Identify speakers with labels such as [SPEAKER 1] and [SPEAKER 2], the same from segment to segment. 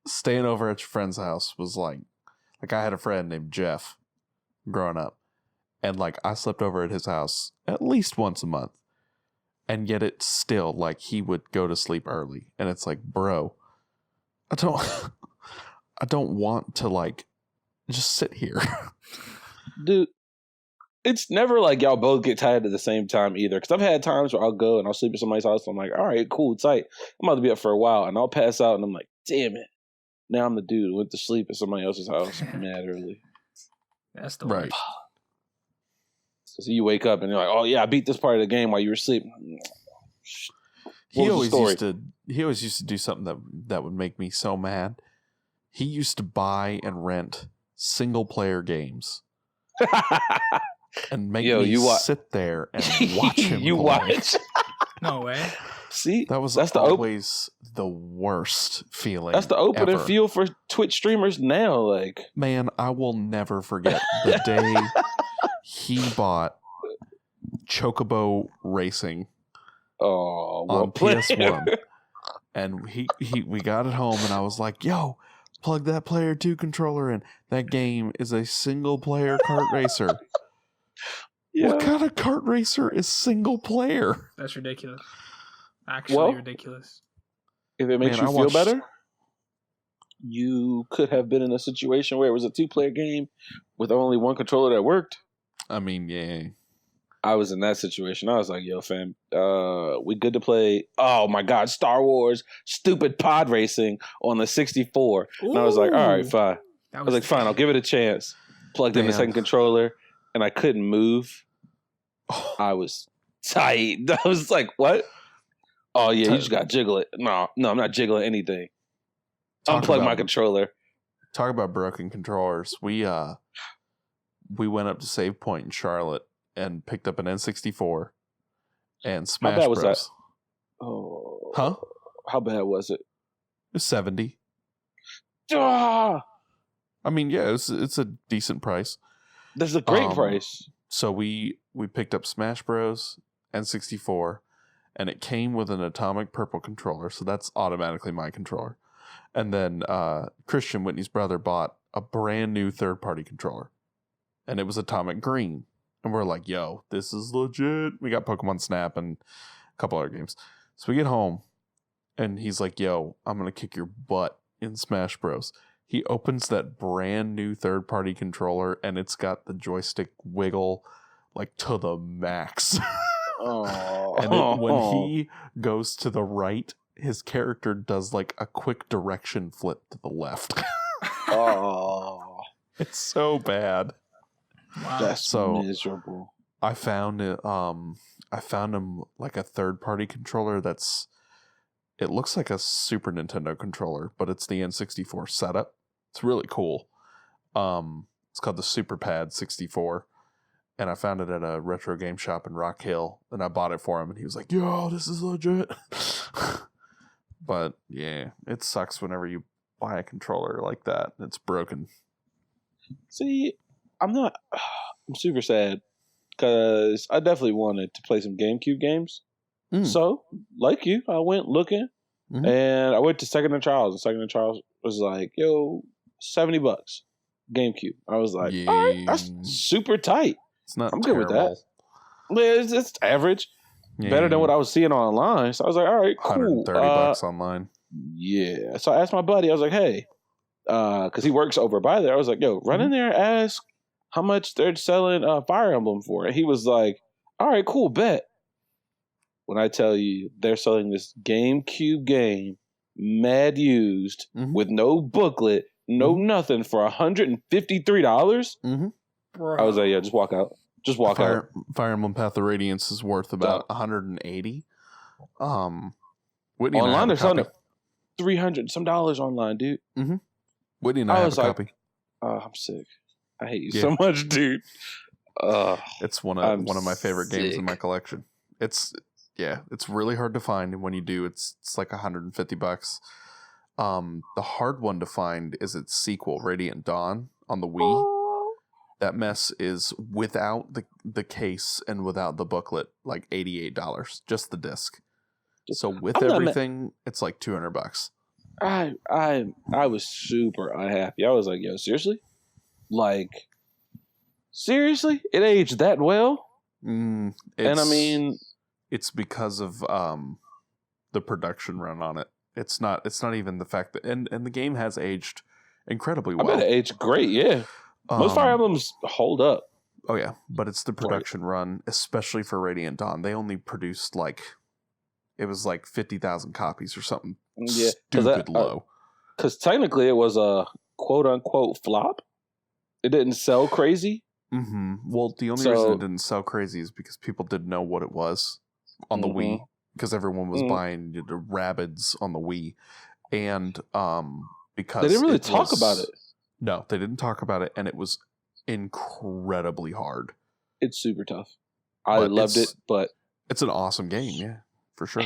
[SPEAKER 1] staying over at your friend's house was like I had a friend named Jeff growing up, and like I slept over at his house at least once a month, and yet it's still like he would go to sleep early, and it's like, bro, I don't want to like just sit here.
[SPEAKER 2] Dude, it's never like y'all both get tired at the same time either. Because I've had times where I'll go and I'll sleep at somebody's house. And I'm like, all right, cool, tight. I'm about to be up for a while. And I'll pass out and I'm like, damn it. Now I'm the dude who went to sleep at somebody else's house mad early.
[SPEAKER 3] That's the
[SPEAKER 1] right.
[SPEAKER 2] So you wake up and you're like, oh yeah, I beat this part of the game while you were asleep.
[SPEAKER 1] He always used to do something that would make me so mad. He used to buy and rent single player games. And make me sit there and watch him play.
[SPEAKER 3] Watch? No way.
[SPEAKER 2] See,
[SPEAKER 1] that's always the worst feeling.
[SPEAKER 2] That's the opening
[SPEAKER 1] ever.
[SPEAKER 2] feel for Twitch streamers now. Like,
[SPEAKER 1] man, I will never forget the day he bought Chocobo Racing on PS1, and we got it home, and I was like, "Yo, plug that Player 2 controller in. That game is a single player kart racer." Yeah. What kind of kart racer is single player?
[SPEAKER 3] That's ridiculous. Actually ridiculous.
[SPEAKER 2] If it makes you feel better, you could have been in a situation where it was a 2-player game with only one controller that worked.
[SPEAKER 1] I mean, yeah.
[SPEAKER 2] I was in that situation. I was like, yo, fam, we good to play, oh my God, Star Wars stupid pod racing on the 64. Ooh. And I was like, all right, fine. I was like, fine, I'll give it a chance. Plugged in the second controller, and I couldn't move. I was tight. I was like, what? Oh, yeah, you just got to jiggle it. No, I'm not jiggling anything. Unplug my controller.
[SPEAKER 1] Talk about broken controllers. We went up to Save Point in Charlotte and picked up an N64 and Smash Bros. How bad was that?
[SPEAKER 2] Oh.
[SPEAKER 1] Huh?
[SPEAKER 2] How bad was it?
[SPEAKER 1] It was $70.
[SPEAKER 2] Ah!
[SPEAKER 1] I mean, yeah, it's a decent price.
[SPEAKER 2] That's a great price.
[SPEAKER 1] So we picked up Smash Bros. N64, and it came with an Atomic Purple controller, so that's automatically my controller. And then Christian, Whitney's brother, bought a brand new third-party controller, and it was Atomic Green. And we're like, yo, this is legit. We got Pokemon Snap and a couple other games. So we get home, and he's like, yo, I'm going to kick your butt in Smash Bros. He opens that brand new third-party controller, and it's got the joystick wiggle like to the max. And when he goes to the right, his character does like a quick direction flip to the left. It's so bad.
[SPEAKER 2] Wow. That's so miserable.
[SPEAKER 1] I found it. I found him like a third-party controller that's. It looks like a Super Nintendo controller, but it's the N64 setup. It's really cool. It's called the Super Pad 64, and I found it at a retro game shop in Rock Hill, and I bought it for him, and he was like, "Yo, this is legit." But yeah, it sucks whenever you buy a controller like that and it's broken.
[SPEAKER 2] See, I'm super sad because I definitely wanted to play some GameCube games. So, like you, I went looking, and I went to Second and Charles, and Second and Charles was like, yo, $70 GameCube. I was like, all right, that's super tight.
[SPEAKER 1] I'm
[SPEAKER 2] good with that. It's average. Yeah. Better than what I was seeing online. So I was like, all right, cool.
[SPEAKER 1] $130 online.
[SPEAKER 2] Yeah. So I asked my buddy, I was like, hey, because he works over by there. I was like, yo, run in there and ask how much they're selling Fire Emblem for. And he was like, all right, cool, bet. When I tell you they're selling this GameCube game, mad used, with no booklet, no nothing, for $153, I was like, yeah, just walk out. Just walk out.
[SPEAKER 1] Fire Emblem Path of Radiance is worth about $180. Whitney
[SPEAKER 2] online, they're selling $300 some online, dude.
[SPEAKER 1] Whitney and I have a copy.
[SPEAKER 2] Oh, I'm sick. I hate you so much, dude.
[SPEAKER 1] It's one of my favorite games in my collection. It's really hard to find, and when you do, it's like $150. The hard one to find is its sequel, Radiant Dawn, on the Wii. That mess is without the case and without the booklet, like $88, just the disc. So with everything, it's like $200.
[SPEAKER 2] I was super unhappy. I was like, yo, seriously? Like, seriously? It aged that well? And I mean,
[SPEAKER 1] it's because of the production run on it. It's not even the fact that and the game has aged incredibly well.
[SPEAKER 2] I bet it aged great, yeah. Most Fire Emblems hold up.
[SPEAKER 1] Oh yeah, but it's the production run, especially for Radiant Dawn. They only produced it was 50,000 copies or something.
[SPEAKER 2] Yeah,
[SPEAKER 1] stupid low.
[SPEAKER 2] Because technically it was a quote unquote flop. It didn't sell crazy.
[SPEAKER 1] Mm-hmm. Well, the only reason it didn't sell crazy is because people didn't know what it was on the Wii, because everyone was buying the Rabbids on the Wii, and because
[SPEAKER 2] they didn't really talk about it.
[SPEAKER 1] No, they didn't talk about it, and it was incredibly hard.
[SPEAKER 2] It's super tough. I loved it, but
[SPEAKER 1] it's an awesome game, yeah, for sure.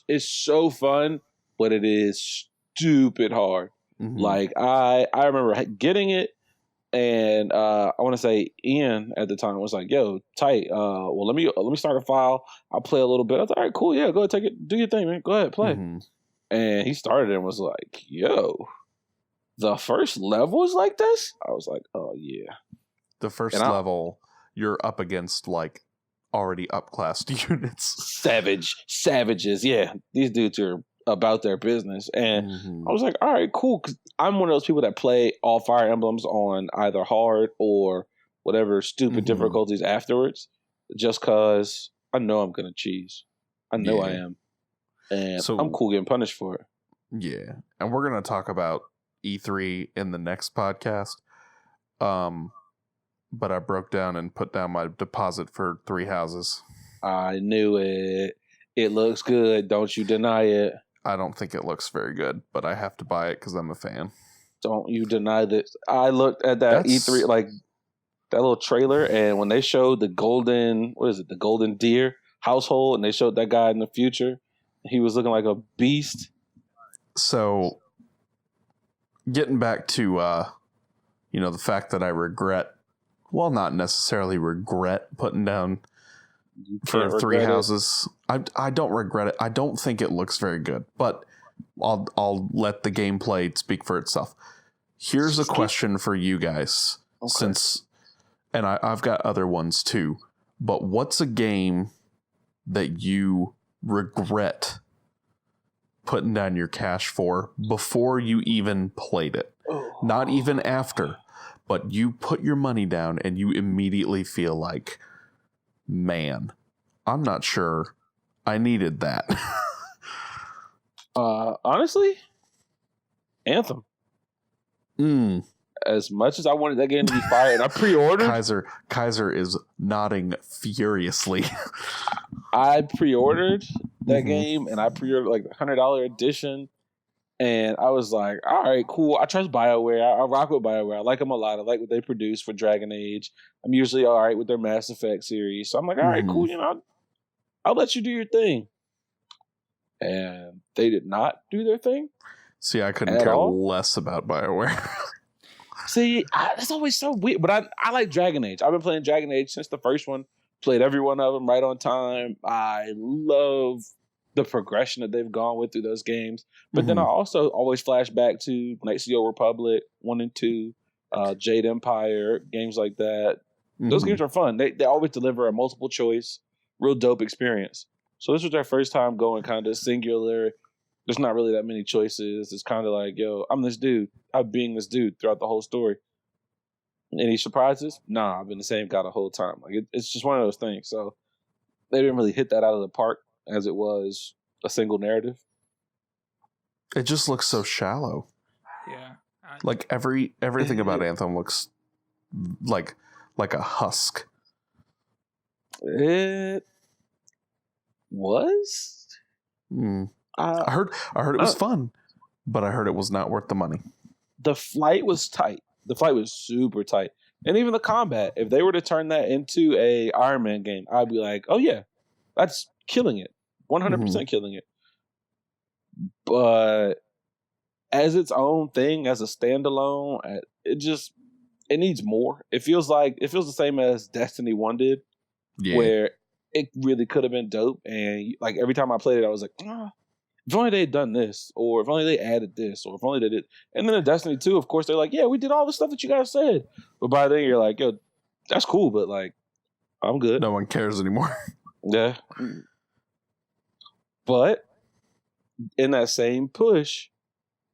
[SPEAKER 2] It's so fun, but it is stupid hard. Mm-hmm. Like I remember getting it. And I want to say Ian at the time was like, "Yo, tight. Well, let me start a file. I'll play a little bit." I was like, "All right, cool. Yeah, go ahead, take it. Do your thing, man. Go ahead, play." Mm-hmm. And he started and was like, "Yo, the first level is like this." I was like, "Oh yeah."
[SPEAKER 1] The first level, you're up against already upclassed units.
[SPEAKER 2] Savages. Yeah, these dudes are about their business. And I was like, all right, cool. Cause I'm one of those people that play all Fire Emblems on either hard or whatever stupid difficulties afterwards, just cause I know I'm going to cheese. I know I am. And so, I'm cool getting punished for it.
[SPEAKER 1] Yeah. And we're going to talk about E3 in the next podcast. But I broke down and put down my deposit for 3 houses.
[SPEAKER 2] I knew it. It looks good. Don't you deny it.
[SPEAKER 1] I don't think it looks very good, but I have to buy it because I'm a fan.
[SPEAKER 2] Don't you deny this. I looked at that E3, that little trailer, and when they showed the golden deer household, and they showed that guy in the future, he was looking like a beast.
[SPEAKER 1] So, getting back to, the fact that I regret, well, not necessarily regret putting down for 3 houses. I don't regret it. I don't think it looks very good, but I'll let the gameplay speak for itself. Here's a question for you guys, and I've got other ones too. But what's a game that you regret putting down your cash for before you even played it? Not even after, but you put your money down and you immediately feel like, man, I'm not sure I needed that.
[SPEAKER 2] Honestly, Anthem. As much as I wanted that game to be fire, and I pre-ordered.
[SPEAKER 1] Kaiser is nodding furiously.
[SPEAKER 2] I pre-ordered that game, and I pre-ordered the $100 edition, and I was like, all right, cool. I trust BioWare. I rock with BioWare. I like them a lot. I like what they produce for Dragon Age. I'm usually all right with their Mass Effect series, so I'm like, all right, cool. I'll let you do your thing. And they did not do their thing.
[SPEAKER 1] See, I couldn't care less about BioWare.
[SPEAKER 2] See, that's always so weird. But I like Dragon Age. I've been playing Dragon Age since the first one. Played every one of them right on time. I love the progression that they've gone with through those games. But then I also always flash back to Knights of the Old Republic 1 and 2, Jade Empire, games like that. Those games are fun. They always deliver a multiple choice, real dope experience. So this was their first time going kind of singular. There's not really that many choices. It's kind of like, yo, I'm this dude. I'm being this dude throughout the whole story. Any surprises? Nah, I've been the same guy the whole time. It's just one of those things. So they didn't really hit that out of the park as it was a single narrative.
[SPEAKER 1] It just looks so shallow.
[SPEAKER 3] Yeah.
[SPEAKER 1] Everything about Anthem looks like a husk.
[SPEAKER 2] It was.
[SPEAKER 1] I heard it was fun, but I heard it was not worth the money.
[SPEAKER 2] The flight was tight. The flight was super tight, and even the combat. If they were to turn that into a Iron Man game, I'd be like, "Oh yeah, that's killing it, 100% killing it." But as its own thing, as a standalone, it needs more. It feels the same as Destiny 1 did, where it really could have been dope. And every time I played it, I was like, if only they had done this, or if only they added this, or if only they did. And then in Destiny 2, of course, they're like, yeah, we did all the stuff that you guys said. But by then, you're like, yo, that's cool, but like, I'm good.
[SPEAKER 1] No one cares anymore.
[SPEAKER 2] Yeah. But in that same push,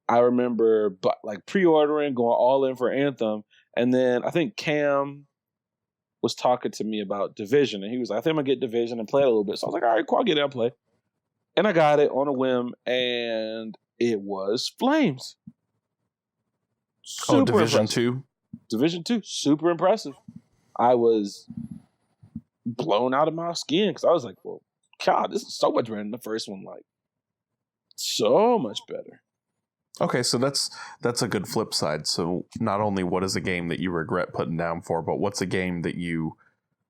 [SPEAKER 2] I remember like pre-ordering, going all in for Anthem. And then I think Cam was talking to me about Division. And he was like, I think I'm going to get Division and play it a little bit. So I was like, all right, cool, I'll get it and play. And I got it on a whim, and it was flames. Super
[SPEAKER 1] Division
[SPEAKER 2] impressive.
[SPEAKER 1] 2?
[SPEAKER 2] Division 2, super impressive. I was blown out of my skin because I was like, well, God, this is so much better than the first one. Like, so much better.
[SPEAKER 1] Okay, so that's a good flip side. So not only what is a game that you regret putting down for, but what's a game that you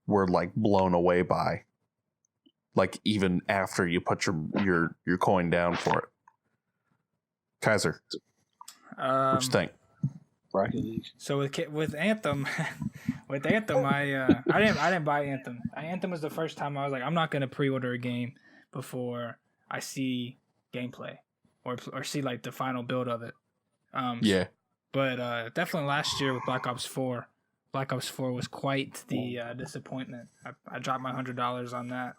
[SPEAKER 1] were like blown away by? Like even after you put your coin down for it. Kaiser, what you think?
[SPEAKER 2] Rocket League.
[SPEAKER 3] So with Anthem, I didn't buy Anthem. Anthem was the first time I was like, I'm not gonna pre-order a game before I see gameplay or see like the final build of it.
[SPEAKER 1] Yeah.
[SPEAKER 3] But definitely last year with Black Ops 4. Black Ops 4 was quite the disappointment. I dropped my $100 on that.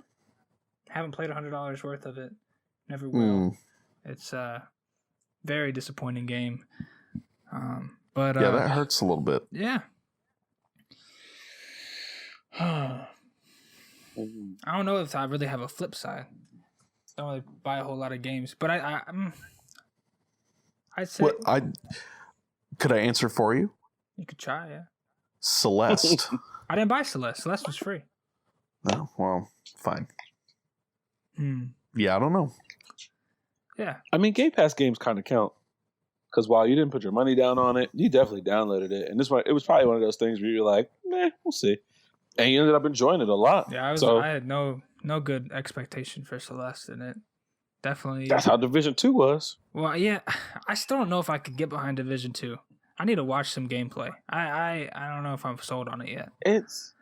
[SPEAKER 3] Haven't played $100 worth of it. Never will. It's a very disappointing game. But
[SPEAKER 1] yeah, that hurts a little bit.
[SPEAKER 3] Yeah. I don't know if I really have a flip side. Don't really buy a whole lot of games, but I'd say
[SPEAKER 1] could I answer for you?
[SPEAKER 3] You could try, yeah.
[SPEAKER 1] Celeste.
[SPEAKER 3] I didn't buy Celeste. Celeste was free.
[SPEAKER 1] No, well, fine. Yeah, I don't know.
[SPEAKER 3] Yeah.
[SPEAKER 2] I mean, Game Pass games kind of count. Because while you didn't put your money down on it, you definitely downloaded it. And it was probably one of those things where you're like, we'll see. And you ended up enjoying it a lot.
[SPEAKER 3] Yeah, I had no good expectation for Celeste in it. Definitely.
[SPEAKER 2] That's how Division 2 was.
[SPEAKER 3] Well, yeah, I still don't know if I could get behind Division 2. I need to watch some gameplay. I don't know if I'm sold on it yet.
[SPEAKER 2] It's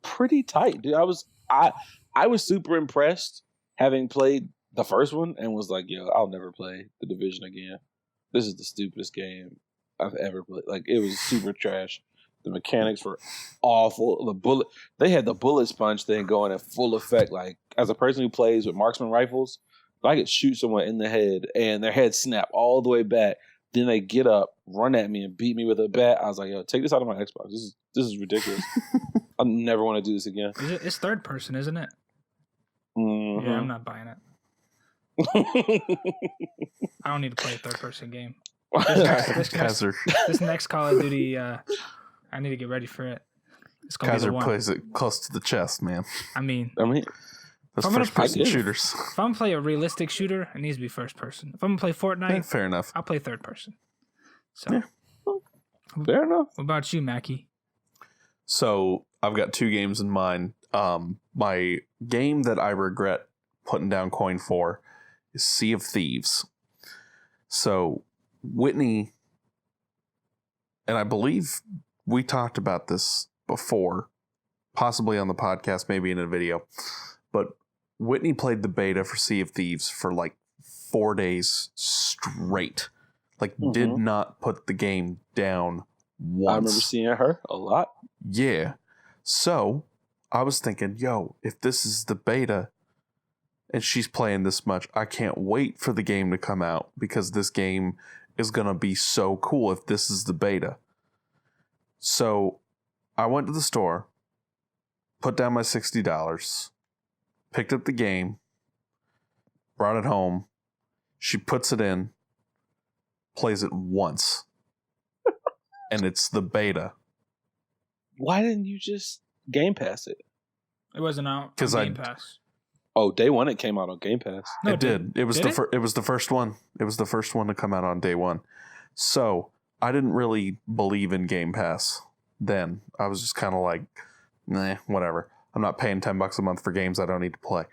[SPEAKER 2] pretty tight, dude. I was super impressed having played the first one and was like, yo, I'll never play the Division again. This is the stupidest game I've ever played. Like, it was super trash. The mechanics were awful. They had the bullet sponge thing going at full effect. Like, as a person who plays with marksman rifles, if I could shoot someone in the head and their head snap all the way back, then they get up, run at me, and beat me with a bat. I was like, yo, take this out of my Xbox. This is ridiculous. I never want to do this again.
[SPEAKER 3] It's third person, isn't it?
[SPEAKER 2] Mm-hmm.
[SPEAKER 3] Yeah, I'm not buying it. I don't need to play a third person game. This next Call of Duty, I need to get ready for it. It's gonna
[SPEAKER 1] Kaiser
[SPEAKER 3] be the one.
[SPEAKER 1] plays it close to the chest, man.
[SPEAKER 3] I mean,
[SPEAKER 1] those first person shooters.
[SPEAKER 3] If I'm gonna play a realistic shooter, it needs to be first person. If I'm gonna play Fortnite,
[SPEAKER 1] Yeah, fair enough.
[SPEAKER 3] I'll play third person. So,
[SPEAKER 2] yeah. Fair enough.
[SPEAKER 3] What about you, Mackie?
[SPEAKER 1] So I've got two games in mind. My game that I regret putting down coin for is Sea of Thieves. So Whitney, and I believe we talked about this before, possibly on the podcast, maybe in a video, but Whitney played the beta for Sea of Thieves for like 4 days straight. Like, did not put the game down once.
[SPEAKER 2] I remember seeing her a lot.
[SPEAKER 1] Yeah. So I was thinking, yo, if this is the beta and she's playing this much, I can't wait for the game to come out because this game is going to be so cool if this is the beta. So I went to the store, put down my $60, picked up the game, brought it home. She puts it in, plays it once, and it's the beta.
[SPEAKER 2] Why didn't you just Game Pass it?
[SPEAKER 3] It wasn't out on Game Pass.
[SPEAKER 2] Oh, day one it came out on Game Pass.
[SPEAKER 1] No, it did. It was it was the first one. It was the first one to come out on day one. So I didn't really believe in Game Pass then. I was just kind of like, nah, whatever. I'm not paying $10 a month for games I don't need to play.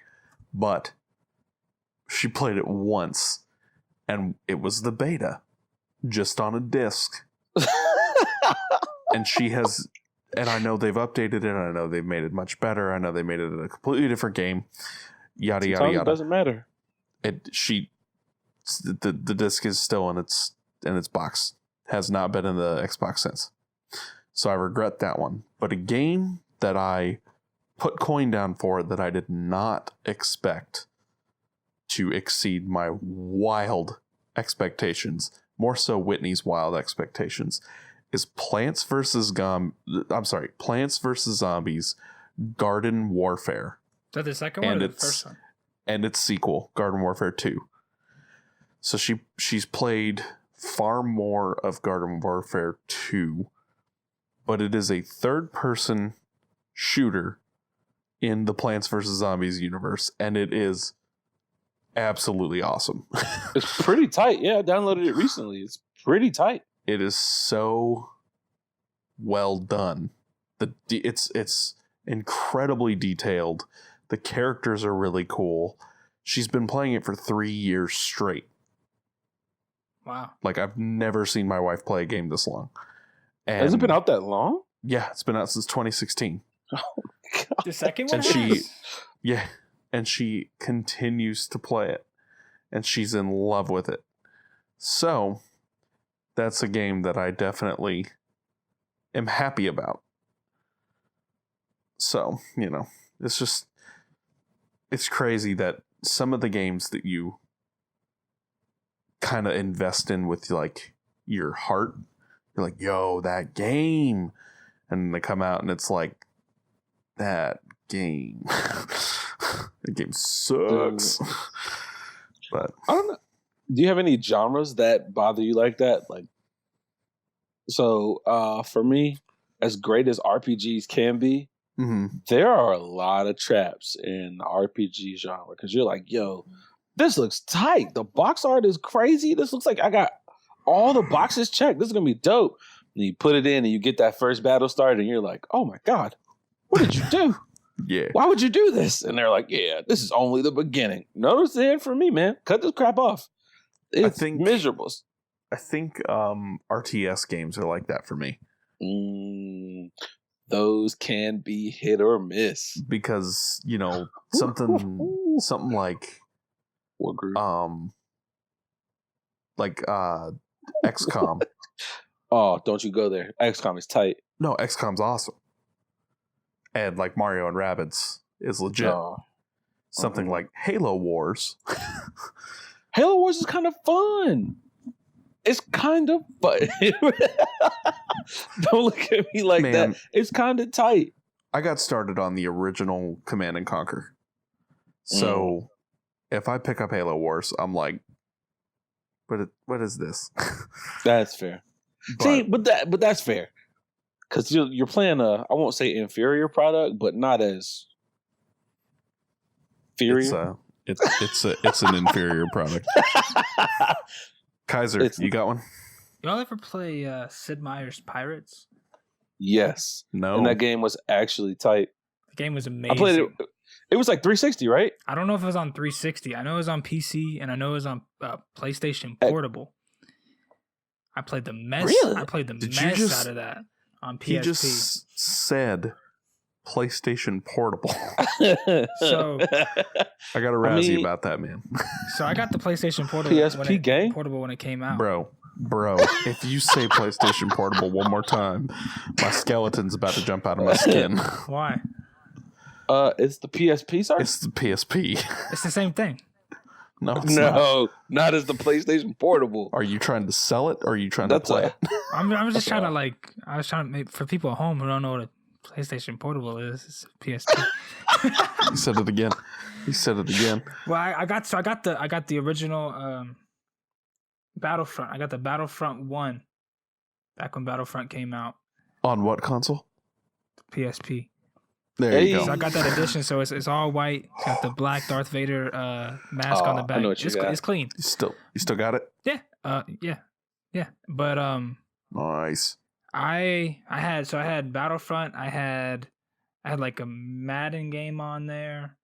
[SPEAKER 1] But she played it once, and it was the beta, just on a disc. And she has, and I know they've updated it. I know they've made it much better. I know they made it a completely different game. Yada, yada, yada.
[SPEAKER 2] It doesn't matter.
[SPEAKER 1] The disc is still in its box. Has not been in the Xbox since. So I regret that one. But a game that I put coin down for that I did not expect to exceed my wild expectations, more so Whitney's wild expectations, is Plants vs. Zombies Garden Warfare.
[SPEAKER 3] Is that the second one or the first one?
[SPEAKER 1] And its sequel, Garden Warfare 2. So she's played far more of Garden Warfare 2, but it is a third-person shooter in the Plants vs. Zombies universe, and it is absolutely awesome.
[SPEAKER 2] It's pretty tight. Yeah, I downloaded it recently. It's pretty tight.
[SPEAKER 1] It is so well done. It's incredibly detailed. The characters are really cool. She's been playing it for 3 years straight.
[SPEAKER 3] Wow.
[SPEAKER 1] Like, I've never seen my wife play a game this long. And
[SPEAKER 2] has it been out that long?
[SPEAKER 1] Yeah, it's been out since 2016.
[SPEAKER 2] Oh my God.
[SPEAKER 3] The second one?
[SPEAKER 1] And she continues to play it. And she's in love with it. So, that's a game that I definitely am happy about. So, it's crazy that some of the games that you kind of invest in with like your heart, you're like, yo, that game, and they come out and it's like, that game the game sucks. But
[SPEAKER 2] I don't know, do you have any genres that bother you like that? Like, so for me, as great as RPGs can be, there are a lot of traps in the RPG genre because you're like, yo, this looks tight. The box art is crazy. This looks like I got all the boxes checked. This is going to be dope. And you put it in and you get that first battle started and you're like, oh my God, what did you do?
[SPEAKER 1] Yeah.
[SPEAKER 2] Why would you do this? And they're like, yeah, this is only the beginning. No, it's the end for me, man. Cut this crap off. It's miserable.
[SPEAKER 1] I think RTS games are like that for me.
[SPEAKER 2] Those can be hit or miss.
[SPEAKER 1] Because, something like XCOM.
[SPEAKER 2] Oh, don't you go there. XCOM is tight.
[SPEAKER 1] No, XCOM's awesome. And like Mario and Rabbids is legit. Something like Halo Wars.
[SPEAKER 2] Halo Wars is kind of fun. It's kind of fun. Don't look at me like that. It's kind of tight.
[SPEAKER 1] I got started on the original Command and Conquer. So if I pick up Halo Wars, I'm like, what is this?
[SPEAKER 2] That's fair. But that's fair. Because you're playing I won't say inferior product, but not as inferior.
[SPEAKER 1] It's an inferior product. Kaiser, you got one?
[SPEAKER 3] Y'all ever play Sid Meier's Pirates?
[SPEAKER 2] Yes.
[SPEAKER 1] No.
[SPEAKER 2] And that game was actually tight.
[SPEAKER 3] The game was amazing.
[SPEAKER 2] I played it. It was like 360, right?
[SPEAKER 3] I don't know if it was on 360. I know it was on PC, and I know it was on PlayStation Portable. I played the mess.
[SPEAKER 2] Really?
[SPEAKER 3] I played the mess out of that on PSP.
[SPEAKER 1] He just said PlayStation Portable.
[SPEAKER 3] So
[SPEAKER 1] I got a razzie about that, man.
[SPEAKER 3] So I got the PlayStation Portable Portable when it came out.
[SPEAKER 1] Bro, if you say PlayStation Portable one more time, my skeleton's about to jump out of my skin.
[SPEAKER 3] Why?
[SPEAKER 2] It's the PSP, sir?
[SPEAKER 1] It's the PSP.
[SPEAKER 3] It's the same thing.
[SPEAKER 1] No, it's not.
[SPEAKER 2] Not as the PlayStation Portable.
[SPEAKER 1] Are you trying to sell it or are you trying to play it?
[SPEAKER 3] I'm just trying to I was trying to make, for people at home who don't know what a PlayStation Portable is, it's a PSP.
[SPEAKER 1] He said it again.
[SPEAKER 3] Well, I got the original Battlefront. I got the Battlefront 1 back when Battlefront came out.
[SPEAKER 1] On what console?
[SPEAKER 3] PSP.
[SPEAKER 1] There you go.
[SPEAKER 3] So I got that edition, so it's all white. Got the black Darth Vader mask on the back.
[SPEAKER 2] I know what you got.
[SPEAKER 3] It's clean.
[SPEAKER 1] You still got it?
[SPEAKER 3] Yeah. Yeah. But
[SPEAKER 1] nice.
[SPEAKER 3] I had Battlefront. I had like a Madden game on there.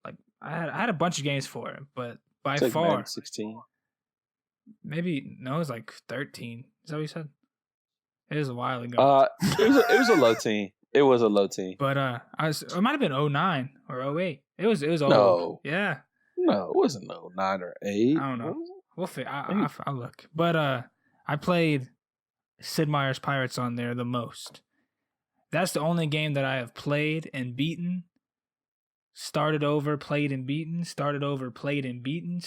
[SPEAKER 3] Like I had a bunch of games for it, but by
[SPEAKER 2] it's
[SPEAKER 3] far
[SPEAKER 2] like 16.
[SPEAKER 3] Maybe no, it was like 13. Is that what you said? It was a while ago.
[SPEAKER 2] It was a low team. It was a low team.
[SPEAKER 3] But it might have been 09 or 08. It was old.
[SPEAKER 2] No.
[SPEAKER 3] Yeah.
[SPEAKER 2] No, it wasn't 9 or 8.
[SPEAKER 3] I don't know. We'll I'll look. But I played Sid Meier's Pirates on there the most. That's the only game that I have played and beaten. Started over, played and beaten. Started over, played and beaten.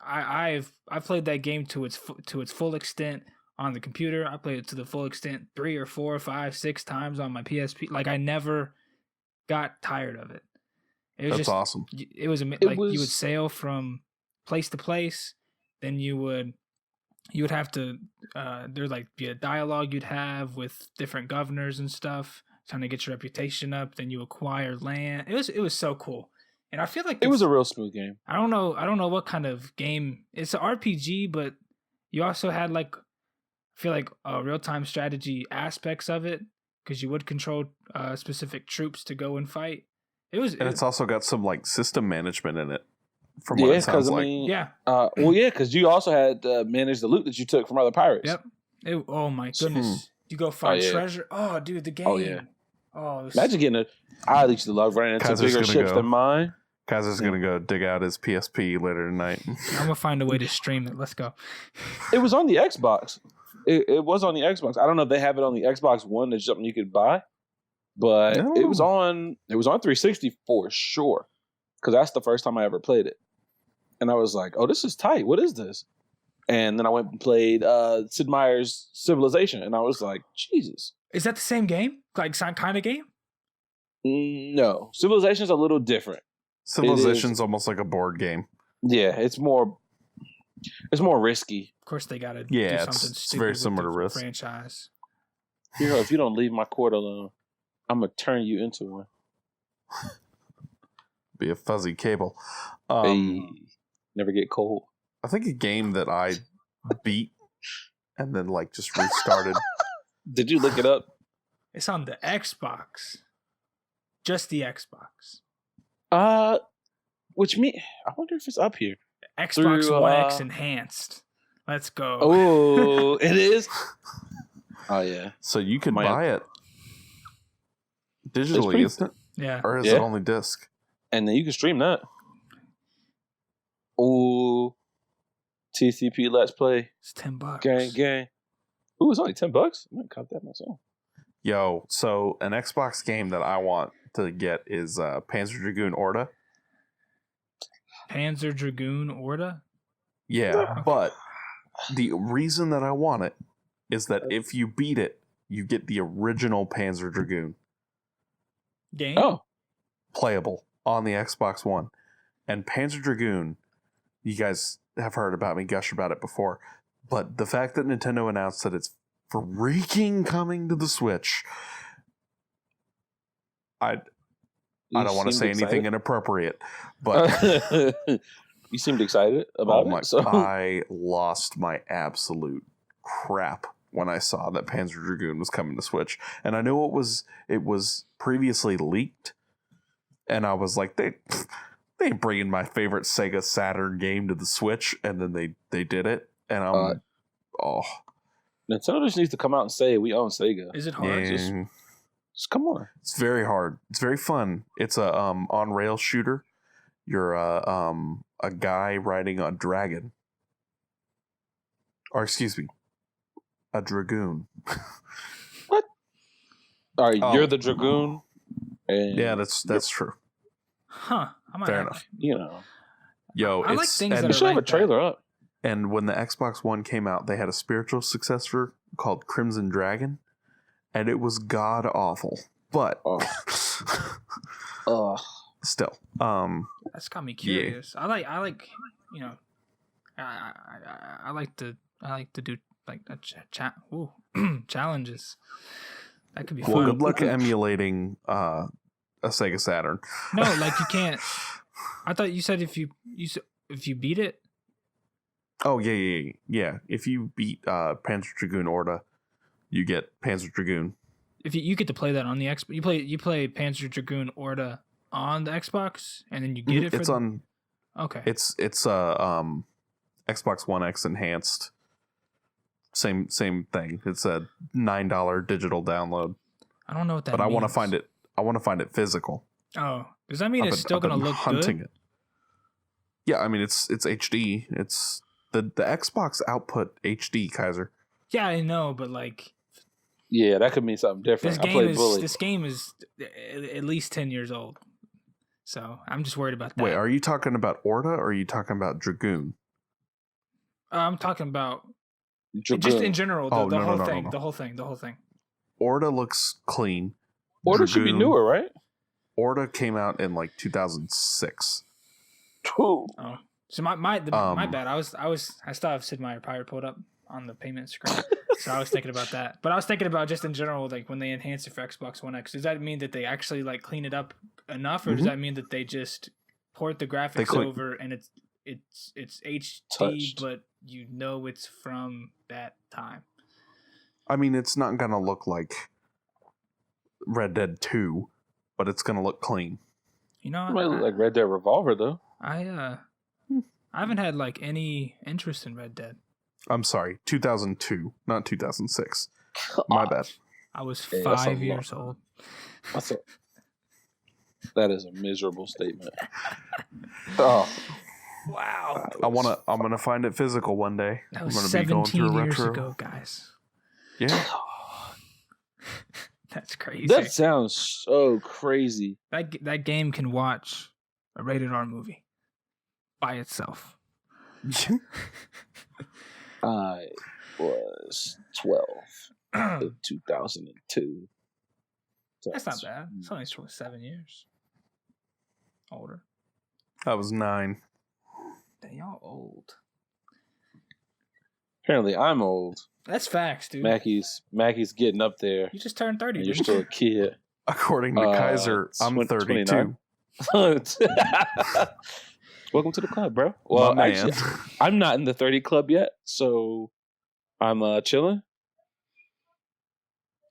[SPEAKER 3] I've played that game to its full extent on the computer. I played it to the full extent 3 or 4 or 5, 6 times on my PSP. Like I never got tired of it. It was
[SPEAKER 1] That's awesome.
[SPEAKER 3] You would sail from place to place, then you would have to there'd like be a dialogue you'd have with different governors and stuff, trying to get your reputation up. Then you acquire land. It was so cool, and I feel like
[SPEAKER 2] it was a real smooth game.
[SPEAKER 3] I don't know what kind of game. It's an RPG, but you also had like I feel like real time strategy aspects of it because you would control specific troops to go and fight.
[SPEAKER 1] It's also got some like system management in it. From what it sounds like.
[SPEAKER 2] Because you also had to manage the loot that you took from other pirates.
[SPEAKER 3] Yep. Oh my goodness. You go find treasure. Oh, dude, the game. Oh yeah. Oh,
[SPEAKER 2] imagine getting I used to love running into bigger ships than mine.
[SPEAKER 1] Kaiser's gonna go dig out his PSP later tonight.
[SPEAKER 3] I'm gonna find a way to stream it. Let's go.
[SPEAKER 2] It was on the Xbox. It was on the Xbox. I don't know if they have it on the Xbox One. There's something you could buy. But it was on 360 for sure, because that's the first time I ever played it, and I was like, "Oh, this is tight. What is this?" And then I went and played Sid Meier's Civilization, and I was like, "Jesus,
[SPEAKER 3] is that the same game? Like some kind of game?"
[SPEAKER 2] No, Civilization's a little different.
[SPEAKER 1] Civilization's almost like a board game.
[SPEAKER 2] Yeah, it's more risky.
[SPEAKER 3] Of course, they gotta
[SPEAKER 1] do
[SPEAKER 3] something
[SPEAKER 1] it's
[SPEAKER 3] stupid
[SPEAKER 1] very
[SPEAKER 3] with
[SPEAKER 1] similar
[SPEAKER 3] the
[SPEAKER 1] to Risk.
[SPEAKER 3] franchise.
[SPEAKER 2] If you don't leave my court alone, I'm gonna turn you into one.
[SPEAKER 1] Be a fuzzy cable.
[SPEAKER 2] Never get cold.
[SPEAKER 1] I think a game that I beat and then like just restarted.
[SPEAKER 2] Did you look it up?
[SPEAKER 3] It's on the Xbox. Just the Xbox.
[SPEAKER 2] Which I wonder if it's up here.
[SPEAKER 3] Xbox One X enhanced. Let's go.
[SPEAKER 2] Oh, it is. Oh yeah.
[SPEAKER 1] So you can buy it digitally, isn't it?
[SPEAKER 3] Yeah.
[SPEAKER 1] Or is it only disc?
[SPEAKER 2] And then you can stream that. Oh, TCP Let's Play.
[SPEAKER 3] It's $10.
[SPEAKER 2] Gang. Ooh, it's only $10. I might cop that myself.
[SPEAKER 1] Yo, so an Xbox game that I want to get is Panzer Dragoon Orta.
[SPEAKER 3] Panzer Dragoon Orta?
[SPEAKER 1] Yeah, but the reason that I want it is that if you beat it, you get the original Panzer Dragoon
[SPEAKER 3] game.
[SPEAKER 2] Oh,
[SPEAKER 1] playable on the Xbox One. And Panzer Dragoon, you guys have heard about me gush about it before, but the fact that Nintendo announced that it's freaking coming to the Switch, I don't want to say anything inappropriate, but
[SPEAKER 2] you seemed excited about it. So
[SPEAKER 1] I lost my absolute crap when I saw that Panzer Dragoon was coming to Switch, and I knew it was previously leaked, and I was like, they ain't bringing my favorite Sega Saturn game to the Switch, and then they did it, and I'm
[SPEAKER 2] Nintendo just needs to come out and say we own Sega.
[SPEAKER 3] Is it hard?
[SPEAKER 1] Yeah.
[SPEAKER 2] Just come on.
[SPEAKER 1] It's very hard. It's very fun. It's a on rail shooter. You're a guy riding a dragon, or excuse me, a dragoon.
[SPEAKER 2] What? All right, you're the dragoon. And
[SPEAKER 1] yeah, that's true.
[SPEAKER 3] Huh?
[SPEAKER 1] Fair enough.
[SPEAKER 2] Yo,
[SPEAKER 3] I like things that
[SPEAKER 2] you should have a trailer up.
[SPEAKER 1] And when the Xbox One came out, they had a spiritual successor called Crimson Dragon, and it was god awful. But still,
[SPEAKER 3] that's got me curious. Yeah. I like I like to do like challenges. That could be fun.
[SPEAKER 1] Well, good luck emulating a Sega Saturn.
[SPEAKER 3] No, like you can't. I thought you said if you beat it.
[SPEAKER 1] Oh yeah. If you beat Panzer Dragoon Orta, you get Panzer Dragoon.
[SPEAKER 3] If you get to play that on the Xbox, you play Panzer Dragoon Orta on the Xbox, and then you get it. Okay.
[SPEAKER 1] It's Xbox One X enhanced. Same thing. It's a $9 digital download.
[SPEAKER 3] I don't know what that.
[SPEAKER 1] But
[SPEAKER 3] means.
[SPEAKER 1] I want to find it physical.
[SPEAKER 3] Oh, does that mean it's still going to look good?
[SPEAKER 1] It. Yeah, I mean it's HD. It's the Xbox output HD, Kaiser.
[SPEAKER 3] Yeah, I know, but like,
[SPEAKER 2] Yeah, that could mean something different.
[SPEAKER 3] This game is at least 10 years old. So I'm just worried about that.
[SPEAKER 1] Wait, are you talking about Orta or are you talking about Dragoon?
[SPEAKER 3] I'm talking about
[SPEAKER 2] Dragoon.
[SPEAKER 3] just in general. The whole thing.
[SPEAKER 1] No.
[SPEAKER 3] The whole thing.
[SPEAKER 1] Orta looks clean.
[SPEAKER 2] Orta should be newer, right?
[SPEAKER 1] Orta came out in like 2006.
[SPEAKER 3] Oh, so my bad. I still have Sid Meier Pirate pulled up on the payment screen, so I was thinking about that. But I was thinking about just in general, like when they enhance it for Xbox One X, does that mean that they actually like clean it up enough, or does that mean that they just port the graphics over and it's HD,
[SPEAKER 2] touched,
[SPEAKER 3] but you know it's from that time?
[SPEAKER 1] I mean, it's not gonna look like Red Dead 2, but it's gonna look clean.
[SPEAKER 2] You know, it might look like Red Dead Revolver though.
[SPEAKER 3] I haven't had like any interest in Red Dead.
[SPEAKER 1] I'm sorry, 2002, not 2006. My bad.
[SPEAKER 3] I was 5 years old.
[SPEAKER 2] That is a miserable statement. Oh,
[SPEAKER 3] wow!
[SPEAKER 1] I'm gonna find it physical one day.
[SPEAKER 3] That was
[SPEAKER 1] I'm gonna be going through
[SPEAKER 3] 17 years
[SPEAKER 1] retro.
[SPEAKER 3] ago, guys.
[SPEAKER 1] Yeah.
[SPEAKER 3] That's crazy.
[SPEAKER 2] That sounds so crazy.
[SPEAKER 3] That game can watch a rated R movie by itself.
[SPEAKER 2] I was 12 in 2002.
[SPEAKER 3] That's not bad. It's only 7 years older.
[SPEAKER 1] I was 9.
[SPEAKER 3] Dang, y'all old.
[SPEAKER 2] Apparently, I'm old.
[SPEAKER 3] That's facts, dude.
[SPEAKER 2] Mackey's getting up there.
[SPEAKER 3] You just turned 30.
[SPEAKER 2] You're still a kid.
[SPEAKER 1] According to Kaiser, I'm 32.
[SPEAKER 2] Welcome to the club, bro. Well, actually, I'm not in the 30 club yet, so I'm chilling.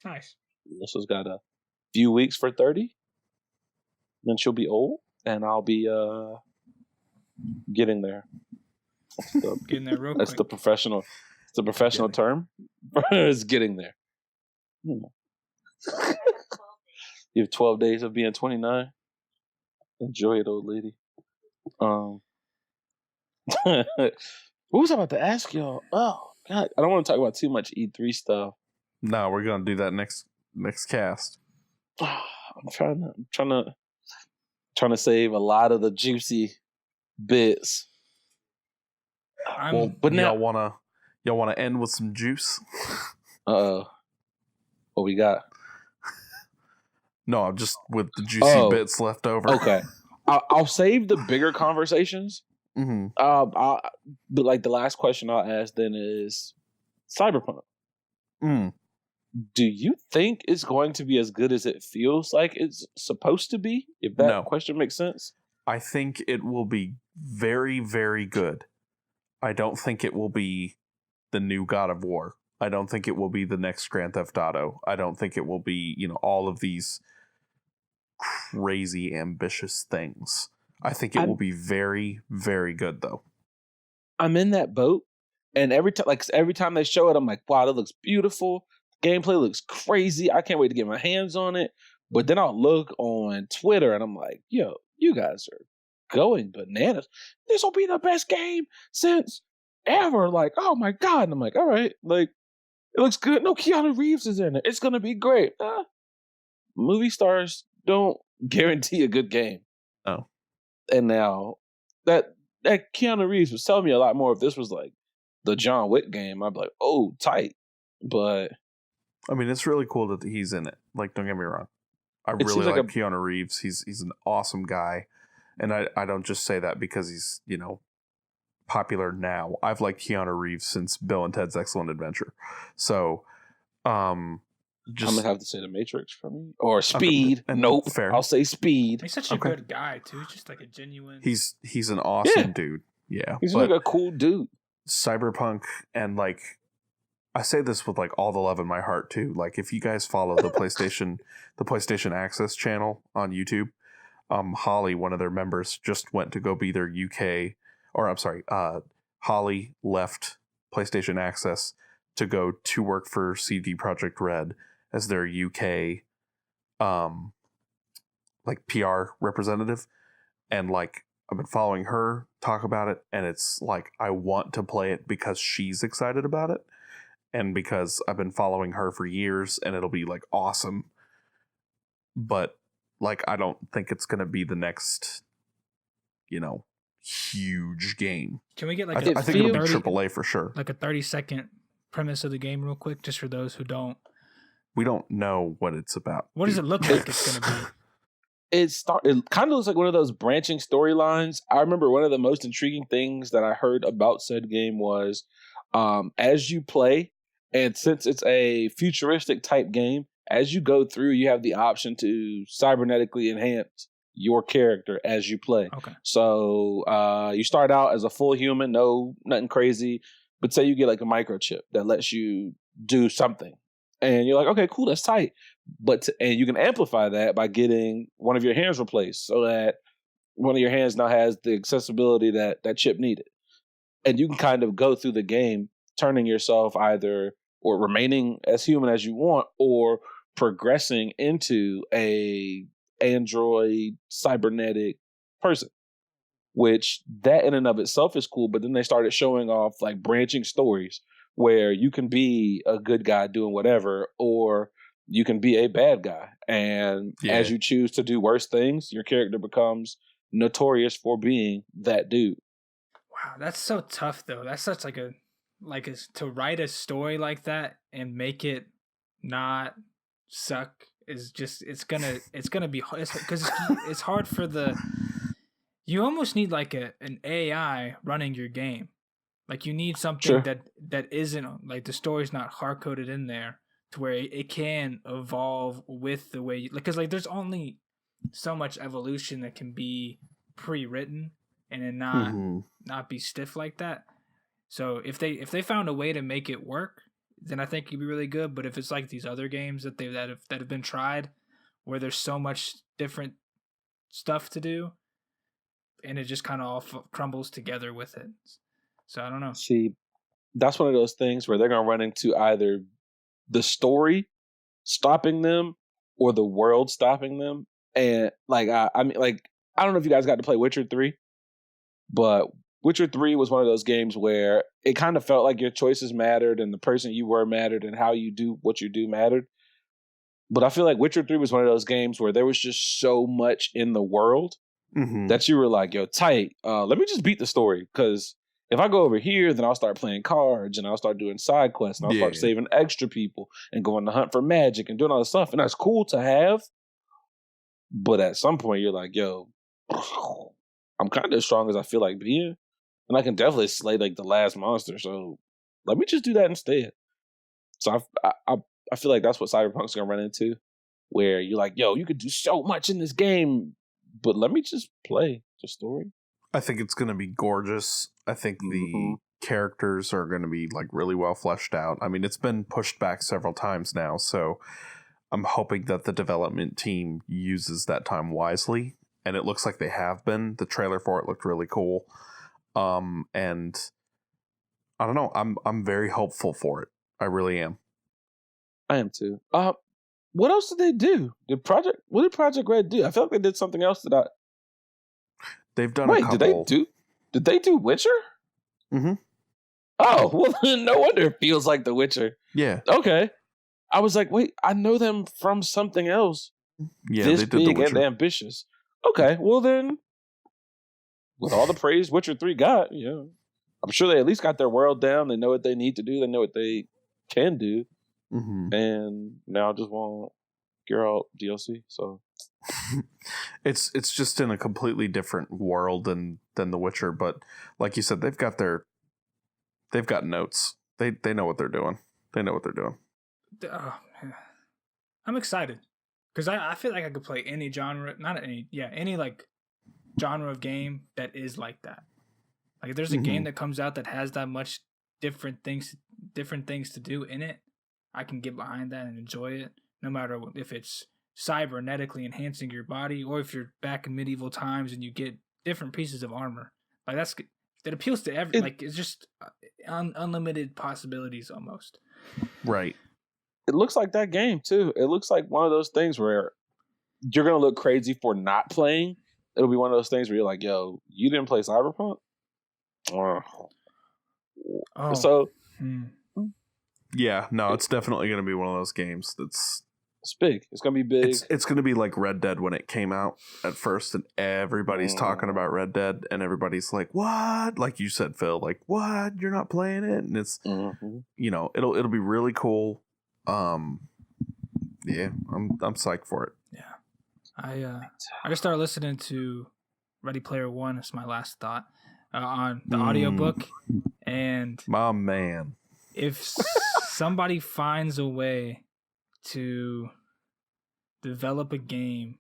[SPEAKER 3] Nice.
[SPEAKER 2] Alyssa's got a few weeks for 30. Then she'll be old, and I'll be getting there.
[SPEAKER 3] Getting there real quick.
[SPEAKER 2] That's the professional. It's a professional term. It's getting there. You have 12 days of being 29. Enjoy it, old lady. What was I about to ask y'all? Oh God, I don't want to talk about too much E3 stuff.
[SPEAKER 1] No, we're gonna do that next cast.
[SPEAKER 2] I'm trying to save a lot of the juicy bits.
[SPEAKER 1] But now y'all wanna end with some juice?
[SPEAKER 2] What we got?
[SPEAKER 1] No, I'm just with the juicy bits left over.
[SPEAKER 2] Okay. I'll save the bigger conversations.
[SPEAKER 1] Mm-hmm.
[SPEAKER 2] But like the last question I'll ask then is Cyberpunk. Do you think it's going to be as good as it feels like it's supposed to be? If that question makes sense.
[SPEAKER 1] I think it will be very, very good. I don't think it will be the new God of War. I don't think it will be the next Grand Theft Auto. I don't think it will be, all of these crazy ambitious things. I think it will be very, very good though.
[SPEAKER 2] I'm in that boat, and every time they show it, I'm like, wow, that looks beautiful. Gameplay looks crazy. I can't wait to get my hands on it. But then I'll look on Twitter and I'm like, yo, you guys are going bananas. This will be the best game since ever. Like, oh my God. And I'm like, all right, like, it looks good. No, Keanu Reeves is in it. It's going to be great. Movie stars don't guarantee a good game.
[SPEAKER 1] Oh.
[SPEAKER 2] And now that Keanu Reeves was telling me a lot more if this was like the John Wick game, I'd be like, oh, tight. But
[SPEAKER 1] I mean, it's really cool that he's in it. Like, don't get me wrong. I really like Keanu Reeves. He's an awesome guy. And I don't just say that because he's, popular now. I've liked Keanu Reeves since Bill and Ted's Excellent Adventure. So, I'm
[SPEAKER 2] going to have to say The Matrix for me. Or Speed. Nope.
[SPEAKER 1] Fair.
[SPEAKER 2] I'll say Speed.
[SPEAKER 3] He's such a good guy, too. He's just like a genuine...
[SPEAKER 1] He's an awesome dude. Yeah.
[SPEAKER 2] He's like a cool dude.
[SPEAKER 1] Cyberpunk and like... I say this with like all the love in my heart too. Like if you guys follow the PlayStation Access channel on YouTube, Holly, one of their members, just went to go be their UK, or I'm sorry, Holly left PlayStation Access to go to work for CD Projekt Red as their UK, like PR representative, and like I've been following her talk about it, and it's like I want to play it because she's excited about it, and because I've been following her for years, and it'll be like awesome. But like I don't think it's going to be the next, huge game.
[SPEAKER 3] Can we get
[SPEAKER 1] I think it'll be AAA for sure.
[SPEAKER 3] Like a 30-second premise of the game real quick, just for those who don't.
[SPEAKER 1] We don't know what it's about.
[SPEAKER 3] What does it look like it's going to be?
[SPEAKER 2] It kind of looks like one of those branching storylines. I remember one of the most intriguing things that I heard about said game was as you play, and since it's a futuristic type game, as you go through, you have the option to cybernetically enhance your character as you play.
[SPEAKER 3] Okay.
[SPEAKER 2] So you start out as a full human, nothing crazy, but say you get like a microchip that lets you do something. And you're like, okay, cool, that's tight. And you can amplify that by getting one of your hands replaced so that one of your hands now has the accessibility that chip needed. And you can kind of go through the game turning yourself either or remaining as human as you want or progressing into a android cybernetic person, which that in and of itself is cool. But then they started showing off like branching stories where you can be a good guy doing whatever, or you can be a bad guy. And as you choose to do worse things, your character becomes notorious for being that dude.
[SPEAKER 3] Wow, that's so tough though. That's such to write a story like that and make it not suck is just it's gonna be because it's hard for you almost need like an AI running your game. Like you need something that isn't like the story's not hard coded in there to where it can evolve with the way because like there's only so much evolution that can be pre-written and then not be stiff like that. So if they found a way to make it work, then I think it'd be really good. But if it's like these other games that have been tried, where there's so much different stuff to do, and it just kind of all crumbles together with it. So I don't know.
[SPEAKER 2] See, that's one of those things where they're gonna run into either the story stopping them or the world stopping them. And like I mean, like I don't know if you guys got to play Witcher 3, but Witcher 3 was one of those games where it kind of felt like your choices mattered and the person you were mattered and how you do what you do mattered. But I feel like Witcher 3 was one of those games where there was just so much in the world that you were like, yo, tight, let me just beat the story. Because if I go over here, then I'll start playing cards and I'll start doing side quests and I'll start saving extra people and going to hunt for magic and doing all this stuff. And that's cool to have. But at some point, you're like, yo, I'm kind of as strong as I feel like being. And I can definitely slay like the last monster. So let me just do that instead. So I feel like that's what Cyberpunk's going to run into. Where you're like, yo, you could do so much in this game. But let me just play the story.
[SPEAKER 1] I think it's going to be gorgeous. I think the characters are going to be like really well fleshed out. I mean, it's been pushed back several times now, so I'm hoping that the development team uses that time wisely, and it looks like they have been. The trailer for it looked really cool. And I don't know, I'm very hopeful for it. I really am.
[SPEAKER 2] I am too. What else did they do? What did Project Red do? I feel like they did something else
[SPEAKER 1] They've done a couple.
[SPEAKER 2] Did they do Witcher?
[SPEAKER 1] Mm-hmm.
[SPEAKER 2] Oh, well, no wonder it feels like The Witcher.
[SPEAKER 1] Yeah.
[SPEAKER 2] Okay. I was like, wait, I know them from something else.
[SPEAKER 1] Yeah,
[SPEAKER 2] this
[SPEAKER 1] they did
[SPEAKER 2] big
[SPEAKER 1] The Witcher.
[SPEAKER 2] and ambitious. Okay, well then, with all the praise Witcher 3 got, I'm sure they at least got their world down. They know what they need to do. They know what they can do.
[SPEAKER 1] Mm-hmm.
[SPEAKER 2] And now I just want Geralt DLC. So
[SPEAKER 1] it's just in a completely different world than The Witcher, but like you said, they've got notes. They know what they're doing. They know what they're doing.
[SPEAKER 3] I'm excited because I feel like I could play any genre, any like genre of game that is like that. Like if there's a game that comes out that has that much different things to do in it, I can get behind that and enjoy it, no matter if it's cybernetically enhancing your body or if you're back in medieval times and you get different pieces of armor. Like that appeals to it's just unlimited possibilities almost.
[SPEAKER 1] Right.
[SPEAKER 2] It looks like that game too. It looks like one of those things where you're gonna look crazy for not playing, it'll be one of those things where you're like, yo, you didn't play Cyberpunk?
[SPEAKER 3] Oh.
[SPEAKER 2] So
[SPEAKER 1] yeah, no, it's definitely going to be one of those games that's
[SPEAKER 2] it's big. It's gonna be big.
[SPEAKER 1] It's going to be like Red Dead when it came out at first, and everybody's talking about Red Dead, and everybody's like, "What?" Like you said, Phil, like, "What? You're not playing it?" And it's you know, it'll be really cool. Yeah, I'm psyched for it.
[SPEAKER 3] Yeah, I just started listening to Ready Player One. It's my last thought on the audiobook, and
[SPEAKER 1] my man,
[SPEAKER 3] if somebody finds a way to develop a game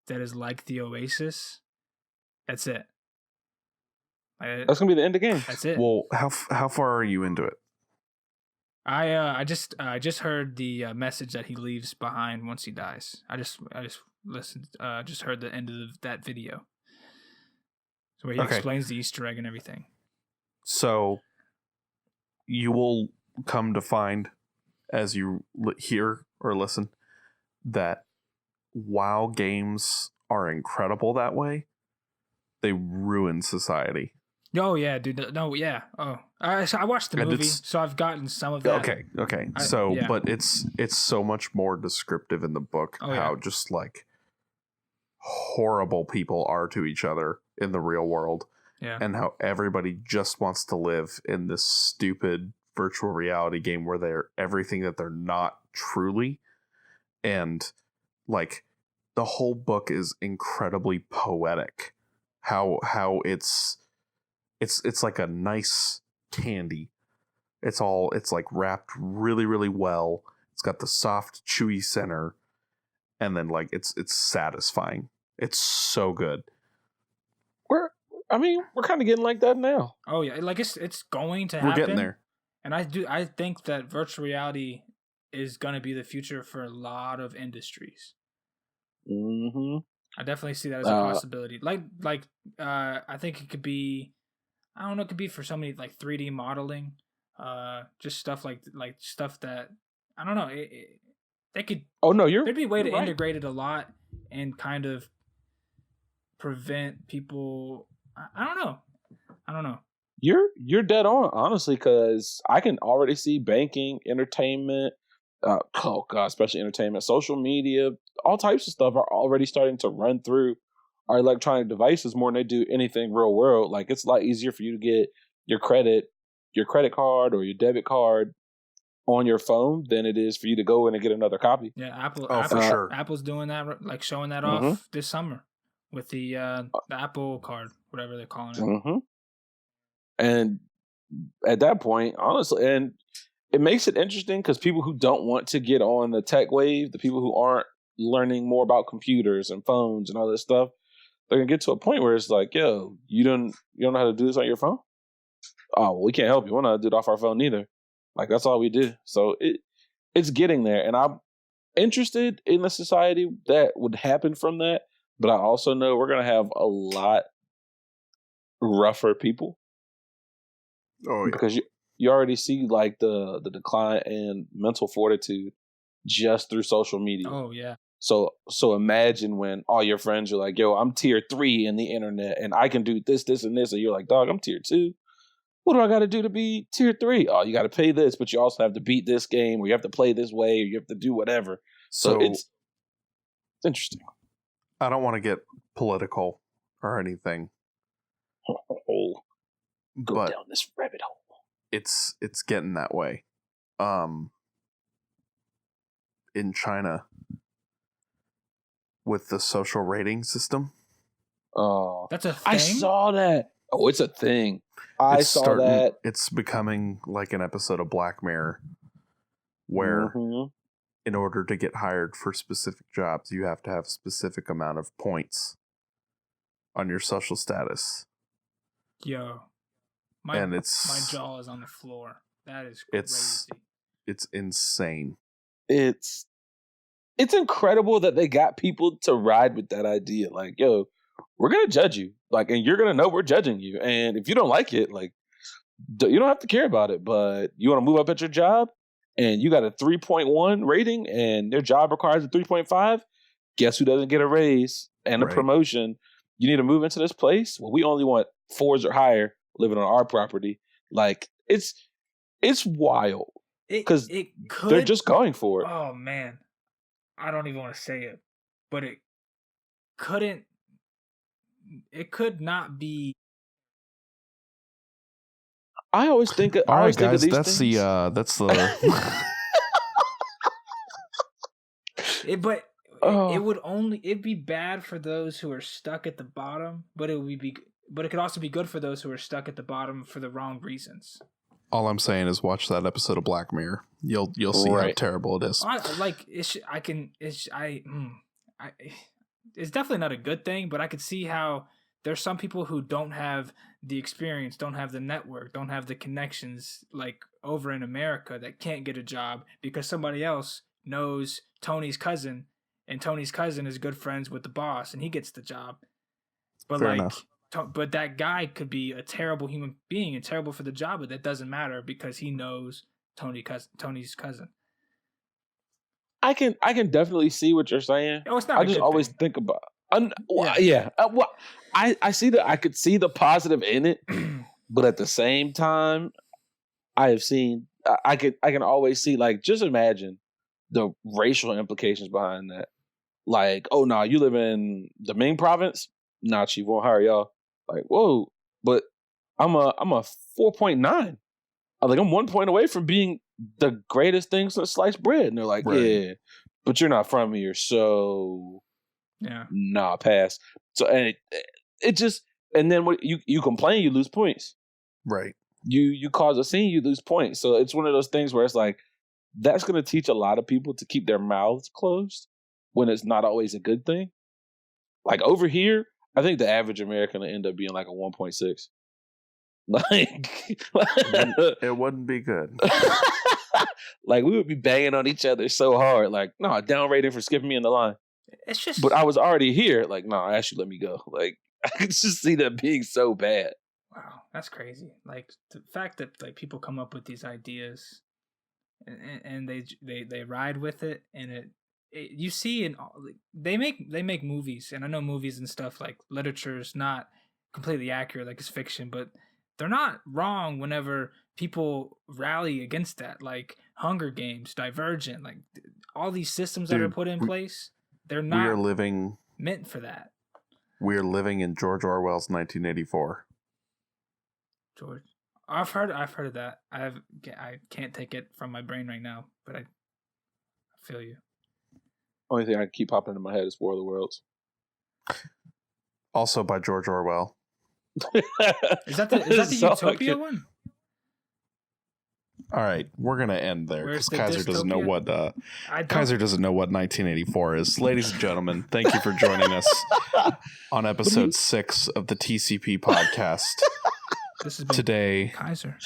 [SPEAKER 3] that is like the Oasis, that's it.
[SPEAKER 2] That's gonna be the end of the game.
[SPEAKER 3] That's it.
[SPEAKER 1] Well, how far are you into it?
[SPEAKER 3] I just heard the message that he leaves behind once he dies. I just listened. Just heard the end of that video, so where he explains the Easter egg and everything. So
[SPEAKER 1] you will come to find, as you hear or listen, that while games are incredible that way, they ruin society.
[SPEAKER 3] Oh yeah, dude. No, yeah. Oh, I watched the movie, so I've gotten some of that.
[SPEAKER 1] Okay. But it's so much more descriptive in the book how just like horrible people are to each other in the real world, and how everybody just wants to live in this stupid virtual reality game where they're everything that they're not truly. And like the whole book is incredibly poetic. How it's like a nice candy. It's like wrapped really, really well. It's got the soft, chewy center, and then like it's satisfying. It's so good.
[SPEAKER 2] We're kind of getting like that now.
[SPEAKER 3] Oh yeah, like it's going to happen.
[SPEAKER 1] We're getting there.
[SPEAKER 3] And I think that virtual reality is going to be the future for a lot of industries.
[SPEAKER 2] Mm-hmm.
[SPEAKER 3] I definitely see that as a possibility. I think it could be, I don't know, it could be for somebody like 3D modeling, just stuff like stuff that, I don't know, they could. Oh no, there'd be a way to integrate it a lot and kind of prevent people. I don't know.
[SPEAKER 2] You're dead on, honestly, because I can already see banking, entertainment, especially entertainment, social media, all types of stuff are already starting to run through our electronic devices more than they do anything real world. Like it's a lot easier for you to get your credit card or your debit card on your phone than it is for you to go in and get another copy.
[SPEAKER 3] Yeah, Apple
[SPEAKER 1] for sure.
[SPEAKER 3] Apple's doing that, like showing that off this summer with the Apple card, whatever they're calling it.
[SPEAKER 2] Mm-hmm. And at that point, honestly, and it makes it interesting because people who don't want to get on the tech wave, the people who aren't learning more about computers and phones and all this stuff, they're gonna get to a point where it's like, yo, you don't know how to do this on your phone? Oh, well, we can't help you. We're not do it off our phone either. Like that's all we do. So it's getting there, and I'm interested in the society that would happen from that. But I also know we're gonna have a lot rougher people.
[SPEAKER 1] Oh, yeah.
[SPEAKER 2] Because you already see like the decline in mental fortitude just through social media.
[SPEAKER 3] Oh yeah.
[SPEAKER 2] So imagine when all your friends are like, "Yo, I'm tier 3 in the internet, and I can do this, and this," and you're like, "Dog, I'm tier 2. What do I got to do to be tier 3? Oh, you got to pay this, but you also have to beat this game, or you have to play this way, or you have to do whatever." So it's interesting.
[SPEAKER 1] I don't want to get political or anything.
[SPEAKER 2] Go down this rabbit hole.
[SPEAKER 1] It's getting that way. In China, with the social rating system.
[SPEAKER 2] Oh,
[SPEAKER 3] that's a thing?
[SPEAKER 2] I saw that. Oh, it's a thing. I saw that.
[SPEAKER 1] It's becoming like an episode of Black Mirror, where in order to get hired for specific jobs, you have to have a specific amount of points on your social status.
[SPEAKER 3] Yo. My jaw is on the floor. That is crazy.
[SPEAKER 1] It's insane.
[SPEAKER 2] It's incredible that they got people to ride with that idea. Like, yo, we're gonna judge you. Like, and you're gonna know we're judging you. And if you don't like it, like, you don't have to care about it. But you want to move up at your job, and you got a 3.1 rating, and their job requires a 3.5. Guess who doesn't get a raise and a promotion? you need to move into this place. Well, we only want 4s or higher living on our property. Like it's wild because they're just going for it.
[SPEAKER 3] Oh man, I don't even want to say it, but it could not be.
[SPEAKER 2] I always think.
[SPEAKER 1] All right, guys,
[SPEAKER 2] think of
[SPEAKER 1] that's
[SPEAKER 2] things.
[SPEAKER 1] that's the.
[SPEAKER 3] It'd be bad for those who are stuck at the bottom, but it could also be good for those who are stuck at the bottom for the wrong reasons.
[SPEAKER 1] All I'm saying is watch that episode of Black Mirror. You'll see how terrible it is.
[SPEAKER 3] It's definitely not a good thing, but I could see how there's some people who don't have the experience, don't have the network, don't have the connections like over in America that can't get a job because somebody else knows Tony's cousin, and Tony's cousin is good friends with the boss, and he gets the job. But
[SPEAKER 1] Fair enough.
[SPEAKER 3] But that guy could be a terrible human being and terrible for the job, but that doesn't matter because he knows Tony's cousin.
[SPEAKER 2] I can definitely see what you're saying.
[SPEAKER 3] Oh, it's not.
[SPEAKER 2] I just always think about. I see that. I could see the positive in it, but at the same time, I have seen. I can always see, like, just imagine the racial implications behind that. Like, oh no, you live in the Ming province? Nah, chief, won't hire y'all. Like, whoa, but I'm a 4.9. I'm 1 point away from being the greatest thing since sliced bread. And they're like, yeah, but you're not from here, so nah, pass. So and it just, and then what you complain, you lose points.
[SPEAKER 1] Right.
[SPEAKER 2] You cause a scene, you lose points. So it's one of those things where it's like, that's going to teach a lot of people to keep their mouths closed when it's not always a good thing. Like over here, I think the average American will end up being like a 1.6.
[SPEAKER 1] It wouldn't be good.
[SPEAKER 2] Like we would be banging on each other so hard. Like, no, down rating for skipping me in the line.
[SPEAKER 3] It's just.
[SPEAKER 2] But I was already here. Like, no, actually, let me go. Like, I could just see that being so bad.
[SPEAKER 3] Wow, that's crazy. Like the fact that like people come up with these ideas, and they ride with it, and you see in they make movies, and I know movies and stuff like literature is not completely accurate, like it's fiction, but they're not wrong whenever people rally against that, like Hunger Games, Divergent, like all these systems that are put in place, they're not.
[SPEAKER 1] We are living
[SPEAKER 3] meant for that.
[SPEAKER 1] We are living in George Orwell's 1984.
[SPEAKER 3] George, I've heard of that. I can't take it from my brain right now, but I feel you.
[SPEAKER 2] Only thing I can keep popping into my head is War of the Worlds.
[SPEAKER 1] Also by George Orwell.
[SPEAKER 3] Is that the Utopia one?
[SPEAKER 1] All right, we're gonna end there because Kaiser doesn't know what 1984 is. Ladies and gentlemen, thank you for joining us on episode 6 of the TCP podcast.
[SPEAKER 3] This has been
[SPEAKER 1] today,
[SPEAKER 3] Kaiser.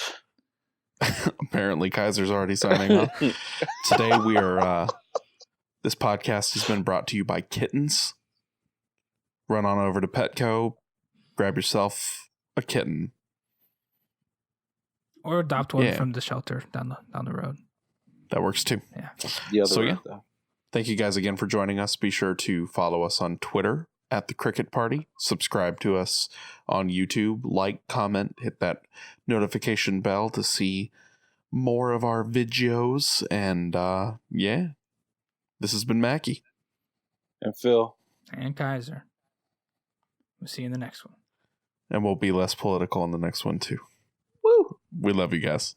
[SPEAKER 1] Apparently, Kaiser's already signing off. Today, we are. This podcast has been brought to you by Kittens. Run on over to Petco, grab yourself a kitten,
[SPEAKER 3] or adopt one from the shelter down the road.
[SPEAKER 1] That works too.
[SPEAKER 3] Yeah.
[SPEAKER 1] Thank you guys again for joining us. Be sure to follow us on Twitter at The Cricket Party. Subscribe to us on YouTube. Like, comment, hit that notification bell to see more of our videos. And this has been Mackay.
[SPEAKER 2] And Phil.
[SPEAKER 3] And Kaiser. We'll see you in the next one.
[SPEAKER 1] And we'll be less political in the next one too.
[SPEAKER 2] Woo!
[SPEAKER 1] We love you guys.